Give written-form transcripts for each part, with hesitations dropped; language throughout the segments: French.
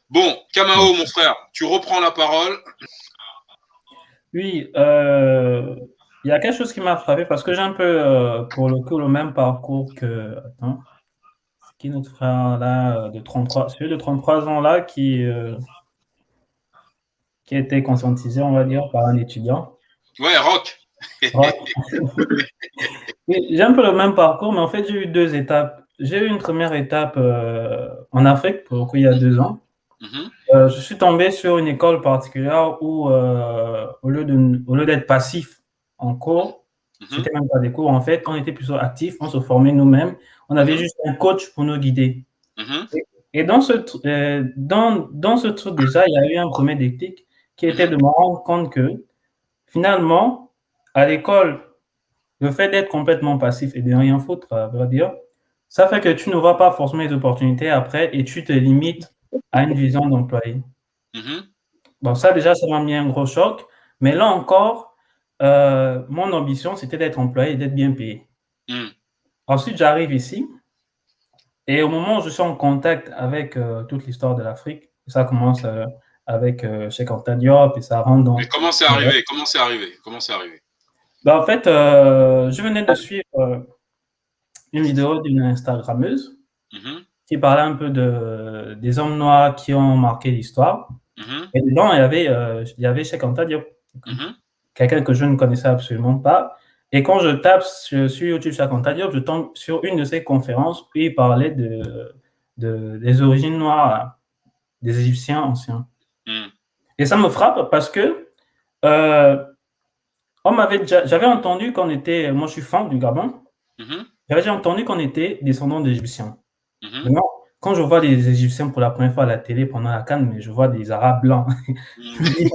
Bon, Kamao, mon frère, tu reprends la parole. Oui, il y a quelque chose qui m'a frappé parce que j'ai un peu, pour le coup, le même parcours que, attends, c'est qui notre frère là, de 33, celui de 33 ans là qui a été conscientisé, on va dire, par un étudiant. Ouais, rock. Ouais. Oui, j'ai un peu le même parcours, mais en fait, j'ai eu deux étapes. J'ai eu une première étape en Afrique, pour le coup, il y a 2 ans. Mhm, Je suis tombé sur une école particulière où, au lieu d'être passif en cours, mhm, c'était même pas des cours, en fait, on était plutôt actifs, on se formait nous-mêmes. On avait mhm, juste un coach pour nous guider. mhm, Et dans ce truc déjà, il y a eu un premier déclic qui était mhm, de me rendre compte que finalement, à l'école, le fait d'être complètement passif et de rien foutre, à vrai dire, ça fait que tu ne vois pas forcément les opportunités après et tu te limites à une vision d'employé. mhm, Bon, ça déjà, ça m'a mis un gros choc, mais là encore, mon ambition, c'était d'être employé et d'être bien payé. mhm. Ensuite, j'arrive ici et au moment où je suis en contact avec, toute l'histoire de l'Afrique, ça commence, avec, Cheikh Anta Diop et ça rentre Mais dans comment c'est arrivé? Comment c'est arrivé? Comment c'est arrivé? bah, en fait, je venais de suivre, une vidéo d'une instagrammeuse Mhm, qui parlait un peu des hommes noirs qui ont marqué l'histoire mhm, et dedans, il y avait Cheikh Anta Diop. mhm, Quelqu'un que je ne connaissais absolument pas. Et quand je tape sur YouTube Cheikh Anta Diop, je tombe sur une de ses conférences où il parlait des origines noires des Égyptiens anciens. mhm, Et ça me frappe parce que j'avais entendu qu'on était, moi je suis fan du Gabon, mhm, j'avais déjà entendu qu'on était descendants d'Égyptiens. mhm, Maintenant, quand je vois les Égyptiens pour la première fois à la télé pendant la CAN, mais je vois des Arabes blancs. Je me mhm, dis,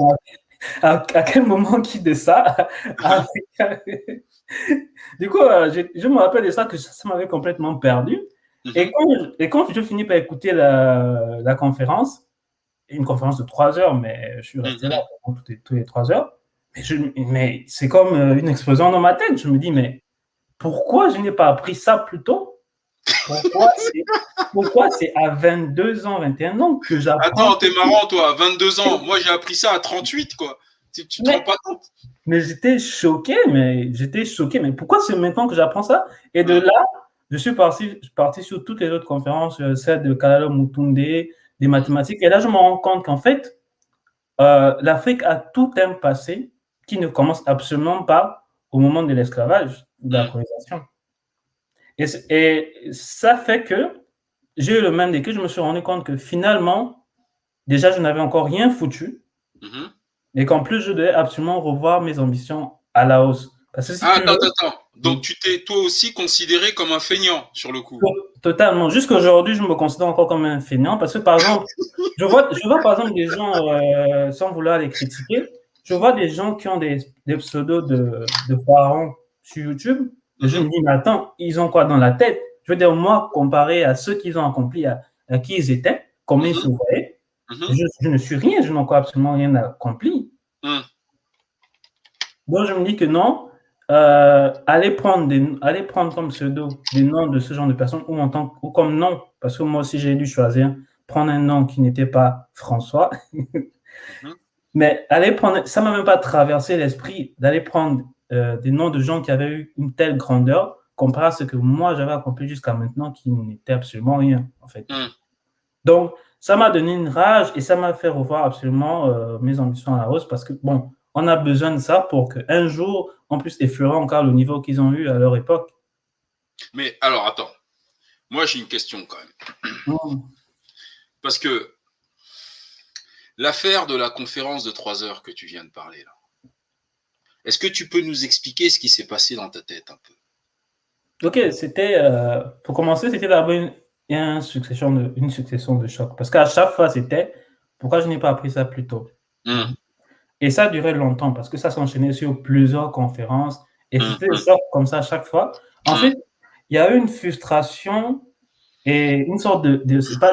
à quel moment qui de ça a Du coup, je me rappelle de ça que ça m'avait complètement perdu. mhm, Et quand je finis par écouter la conférence, une conférence de 3 heures, mais je suis resté là mhm. pendant tous les 3 heures, mais c'est comme une explosion dans ma tête. Je me dis, mais pourquoi je n'ai pas appris ça plus tôt? Pourquoi c'est, pourquoi c'est à 22 ans, 21 ans que j'apprends? Attends, t'es marrant, toi, 22 ans. Moi, j'ai appris ça à 38, quoi. Tu te rends Mais, pas compte? mais j'étais choqué, mais pourquoi c'est maintenant que j'apprends ça? Et de Hum, là, je suis parti sur toutes les autres conférences, celle de Kalala Mutunde, des hum, mathématiques. Et là, je me rends compte qu'en fait, l'Afrique a tout un passé qui ne commence absolument pas au moment de l'esclavage ou de la hum, colonisation. Et ça fait que j'ai eu le même déclic. Je me suis rendu compte que finalement, déjà, je n'avais encore rien foutu mhm. et qu'en plus, je devais absolument revoir mes ambitions à la hausse. Parce que si Ah, tu attends, veux, attends, attends. Donc, oui. tu t'es toi aussi considéré comme un feignant, sur le coup. Totalement. Jusqu'à aujourd'hui, je me considère encore comme un feignant parce que, par exemple, je vois par exemple des gens, sans vouloir les critiquer, je vois des gens qui ont des pseudos de pharaons sur YouTube et je Mhm, me dis: «Mais attends, ils ont quoi dans la tête?» Je veux dire, moi, comparé à ceux qu'ils ont accompli, à qui ils étaient, comment ils se mhm, voyaient, mhm, je ne suis rien, je n'ai encore absolument rien accompli. hum. Donc je me dis que non, aller prendre comme pseudo des noms de ce genre de personnes ou comme nom, parce que moi aussi j'ai dû choisir, prendre un nom qui n'était pas François, Mhm. mais aller prendre ça m'a même pas traversé l'esprit d'aller prendre, des noms de gens qui avaient eu une telle grandeur comparé à ce que moi j'avais accompli jusqu'à maintenant qui n'était absolument rien, en fait. Mmh. Donc, ça m'a donné une rage et ça m'a fait revoir absolument, mes ambitions à la hausse parce que bon, on a besoin de ça pour qu'un jour, on puisse effleurer encore le niveau qu'ils ont eu à leur époque. Mais alors, attends. Moi, j'ai une question quand même. Mmh. Parce que l'affaire de la conférence de 3 heures que tu viens de parler, là, est-ce que tu peux nous expliquer ce qui s'est passé dans ta tête un peu? OK, pour commencer, c'était d'abord une succession de chocs parce qu'à chaque fois, c'était: «Pourquoi je n'ai pas appris ça plus tôt?» Mmh, Mmh et ça durait longtemps parce que ça s'enchaînait sur plusieurs conférences et mmh, c'était des mmh, chocs comme ça à chaque fois. mmh, Ensuite, il y a eu une frustration. Et une sorte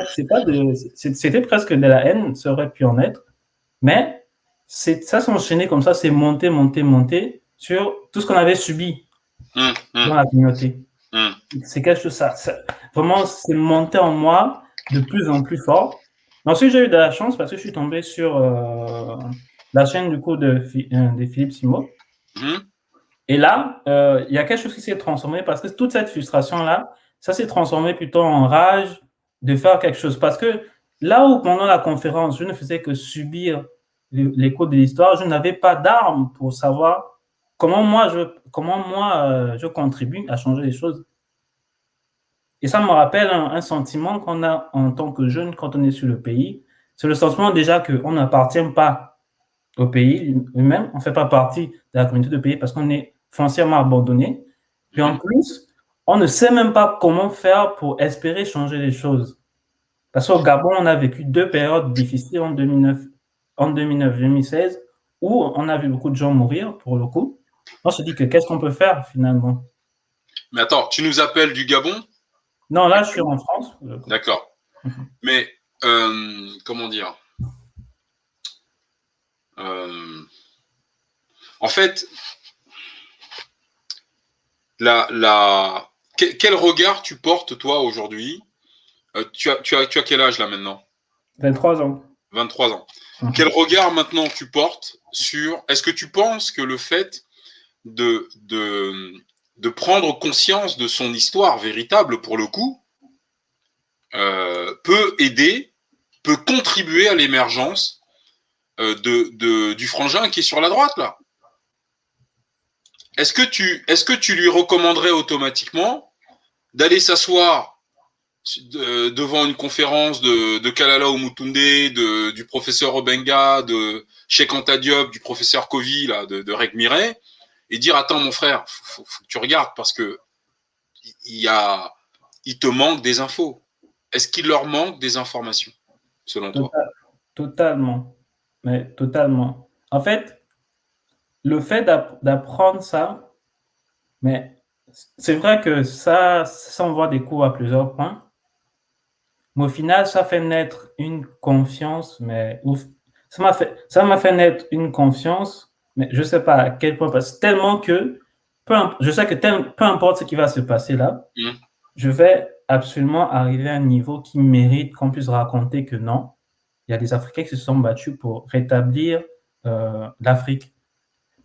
c'est pas de c'était presque de la haine, ça aurait pu en être, mais ça s'est enchaîné comme ça, c'est monté, monté, monté sur tout ce qu'on avait subi mmh, mmh. dans la communauté. C'est quelque chose, vraiment, c'est monté en moi de plus en plus fort. Ensuite, j'ai eu de la chance parce que je suis tombé sur la chaîne du coup de Philippe Simo. Mhm. Et là, il y a quelque chose qui s'est transformé parce que toute cette frustration-là, ça s'est transformé plutôt en rage de faire quelque chose. Parce que là où pendant la conférence, je ne faisais que subir les cours de l'histoire, je n'avais pas d'armes pour savoir comment moi, je contribue à changer les choses. Et ça me rappelle un sentiment qu'on a en tant que jeune quand on est sur le pays. C'est le sentiment déjà qu'on n'appartient pas au pays lui-même, on ne fait pas partie de la communauté de pays parce qu'on est foncièrement abandonné. Puis en Mhm. plus, on ne sait même pas comment faire pour espérer changer les choses. Parce qu'au Gabon, on a vécu deux périodes difficiles en 2009-2016, où on a vu beaucoup de gens mourir, pour le coup. On se dit que qu'est-ce qu'on peut faire finalement? Mais attends, tu nous appelles du Gabon? Non, là, je suis en France. Pour le coup. D'accord. Mais comment dire? Euh, En fait, quel regard tu portes toi aujourd'hui? Tu as quel âge là maintenant? 23 ans. 23 ans. Quel Mhm. regard maintenant tu portes sur... Est-ce que tu penses que le fait de, de, de prendre conscience de son histoire véritable pour le coup peut aider, peut contribuer à l'émergence du frangin qui est sur la droite là? Est-ce que tu lui recommanderais automatiquement d'aller s'asseoir devant une conférence de Kalala Oumutunde, du professeur Obenga, de Cheikh Anta Diop, du professeur Kovi, là, de Reg Miret, et dire attends mon frère, faut que tu regardes parce que il, y a, il te manque des infos. Est-ce qu'il leur manque des informations, selon toi? Total- Totalement. Mais totalement. En fait, le fait d'apprendre ça, mais c'est vrai que ça envoie des cours à plusieurs points, mais au final, ça fait naître une confiance, mais ouf, ça m'a fait naître une confiance, mais je sais pas à quel point, parce que tellement que, je sais que peu importe ce qui va se passer là, Mmh. je vais absolument arriver à un niveau qui mérite qu'on puisse raconter que non, il y a des Africains qui se sont battus pour rétablir l'Afrique.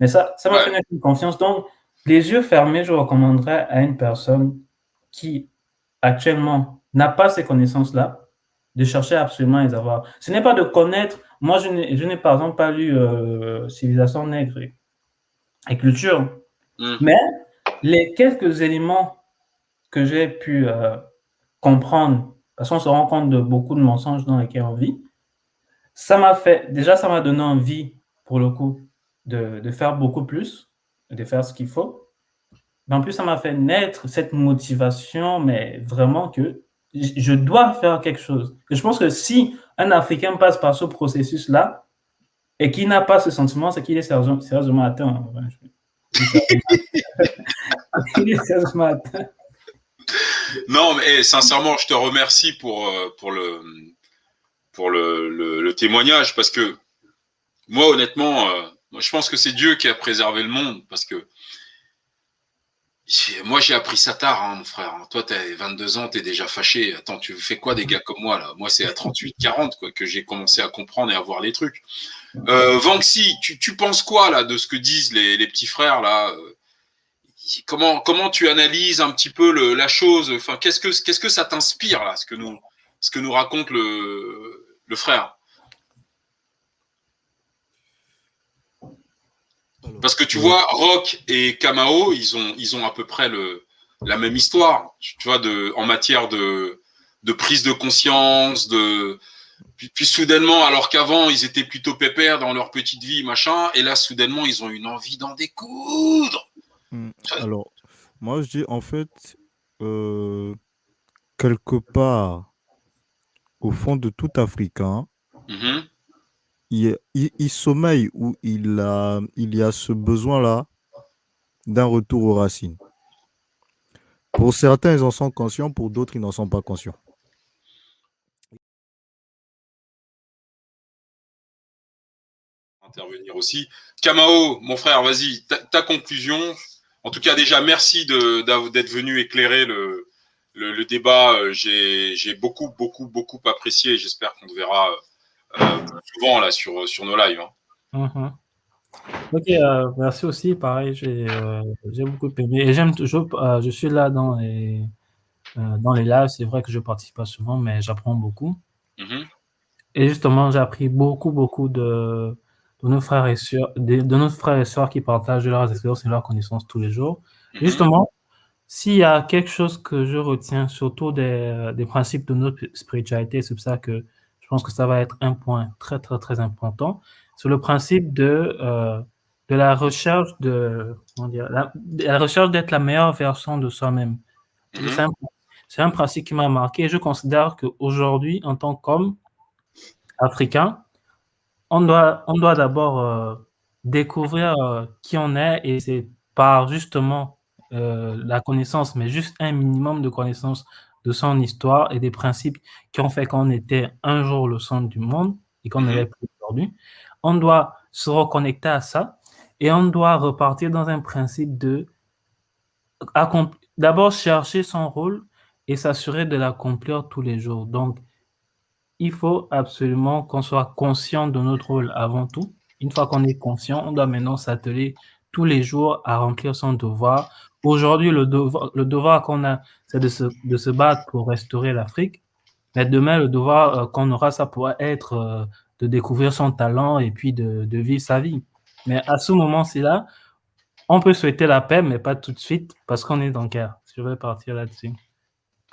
Mais ça m'a fait Ouais. naître une confiance. Donc, les yeux fermés, je recommanderais à une personne qui, actuellement, n'a pas ces connaissances-là, de chercher absolument à les avoir. Ce n'est pas de connaître. Moi, je n'ai par exemple pas lu Civilisation nègre et culture, Mmh. mais les quelques éléments que j'ai pu comprendre, parce qu'on se rend compte de beaucoup de mensonges dans lesquels on vit, ça m'a donné envie, pour le coup, de faire beaucoup plus, de faire ce qu'il faut. Mais en plus, ça m'a fait naître cette motivation, mais vraiment que je dois faire quelque chose. Et je pense que si un Africain passe par ce processus-là et qu'il n'a pas ce sentiment, c'est qu'il est sérieusement atteint. Ouais, je dis sérieusement, il est sérieusement atteint. Non, mais sincèrement, je te remercie pour le témoignage parce que moi, honnêtement, moi, je pense que c'est Dieu qui a préservé le monde parce que moi, j'ai appris ça tard, hein, mon frère. Toi, tu as 22 ans, tu es déjà fâché. Attends, tu fais quoi des gars comme moi, là? Moi, c'est à 38, 40 quoi, que j'ai commencé à comprendre et à voir les trucs. Vanxi, tu penses quoi, là, de ce que disent les petits frères, là? Comment tu analyses un petit peu la chose? Enfin, qu'est-ce que ça t'inspire, là, ce que nous raconte le frère? Alors, Parce que tu vois, Rock et Kamao, ils ont à peu près la même histoire, tu vois, en matière de prise de conscience, puis soudainement, alors qu'avant, ils étaient plutôt pépères dans leur petite vie, machin, et là, soudainement, ils ont une envie d'en découdre. alors, moi je dis en fait, euh, quelque part, au fond de tout Africain, Mhm. il sommeille ou il y a ce besoin-là d'un retour aux racines. Pour certains, ils en sont conscients, pour d'autres, ils n'en sont pas conscients. Intervenir aussi. Kamao, mon frère, vas-y, ta conclusion En tout cas, déjà, merci d'être venu éclairer le débat. J'ai beaucoup apprécié. J'espère qu'on te verra souvent là sur nos lives. Mhm. Ok, merci aussi. Pareil, j'ai beaucoup aimé. Et j'aime toujours, je suis là dans les lives. C'est vrai que je participe pas souvent, mais j'apprends beaucoup. Mhm. Et justement, j'ai appris beaucoup de nos frères et sœurs, de nos frères et sœurs qui partagent leurs expériences et leurs connaissances tous les jours. Mhm. Justement, s'il y a quelque chose que je retiens, surtout des principes de notre spiritualité, c'est pour ça que je pense que ça va être un point très, très, très important, c'est le principe de la recherche comment dire, la recherche d'être la meilleure version de soi-même. Mhm. C'est un principe qui m'a marqué. Je considère qu'aujourd'hui, en tant qu'homme africain, on doit d'abord découvrir qui on est, et c'est par justement la connaissance, mais juste un minimum de connaissance de son histoire et des principes qui ont fait qu'on était un jour le centre du monde et qu'on ne Mhm. l'est plus aujourd'hui. On doit se reconnecter à ça et on doit repartir dans un principe d'abord chercher son rôle et s'assurer de l'accomplir tous les jours. Donc, il faut absolument qu'on soit conscient de notre rôle avant tout. Une fois qu'on est conscient, on doit maintenant s'atteler tous les jours à remplir son devoir. Aujourd'hui, le devoir qu'on a, c'est de se battre pour restaurer l'Afrique. Mais demain, le devoir qu'on aura, ça pourra être de découvrir son talent et puis de vivre sa vie. Mais à ce moment-ci-là, on peut souhaiter la paix, mais pas tout de suite, parce qu'on est dans guerre. Je vais partir là-dessus.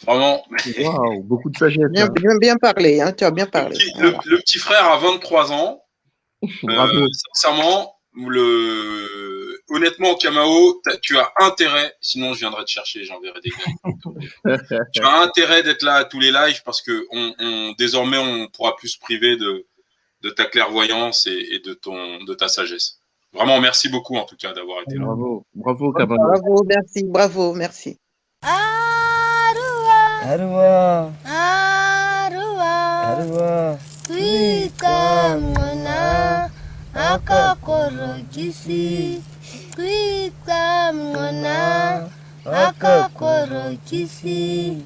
Vraiment, Waouh, beaucoup de sagesse. Bien, bien parlé, hein, tu as bien parlé. Voilà. le petit frère a 23 ans. Bravo. Sincèrement, honnêtement, Kamao, tu as intérêt, sinon je viendrai te chercher, j'enverrai des gars. Tu as intérêt d'être là à tous les lives parce que désormais, on pourra plus se priver de ta clairvoyance et de ta sagesse. Vraiment, merci beaucoup en tout cas d'avoir été là. Bravo, bravo, Kamao. Bravo, merci, bravo, merci. Arua, Arua, Kuika mwana, akakorokisi, Kuika mwana, akakorokisi.